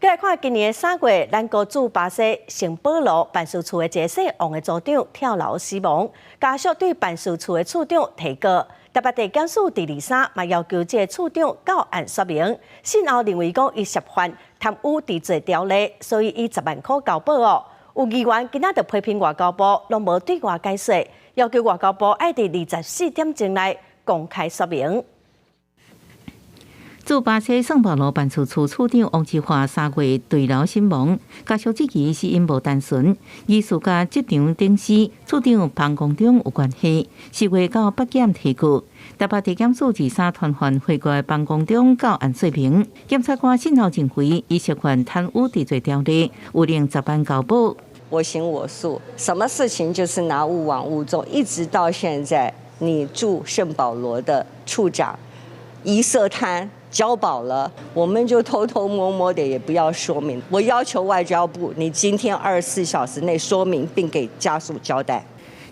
来看今年3月，咱国驻巴西圣保罗办事处的一个姓王的组长跳楼死亡，家属对办事处的处长提告。台北地检署第23嘛要求这个处长到案说明。信后认为讲伊涉犯贪污治罪条例，所以以10万块交保哦。有议员今仔就批评外交部拢无对外解释，要求外交部爱伫24点钟内公开说明。驻巴西圣保罗办事处处长王志华3月坠楼身亡，家属质疑是因无单纯，疑似甲职场顶司处长彭公忠有关系。4月到北检提告，台北地检署23传唤回国彭公忠到案说明。检察官信后认为，伊涉犯贪污治罪条例，有令10万交保。我行我素，什么事情就是拿勿枉勿纵，一直到现在，你驻圣保罗的处长疑涉贪。交保了，我们就偷偷摸摸的，也不要说明。我要求外交部，你今天24小时内说明，并给家属交代。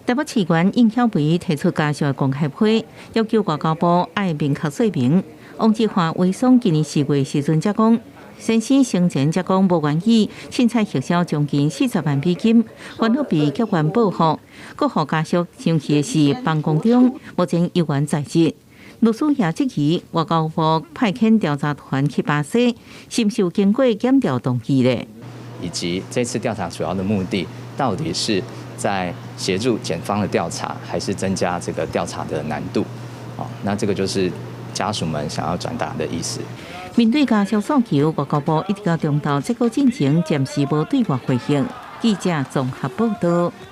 台北市员应晓培提出家属的公开会，要求外交部爱明确说明。王志华回送今年4月时阵才讲，先生生前才讲无愿意凊彩撤销将近40万美金，反而被结案报复。搁互家属生气的是彭公忠，目前依然在职。律师也质疑外交部派遣调查团去巴西，是不是有经过检调动机呢？以及这次调查主要的目的，到底是在协助检方的调查，还是增加这个调查的难度？那这个就是家属们想要转达的意思。面对家属诉求，外交部一直到中昼这个进程暂时无对外回应。记者综合报道。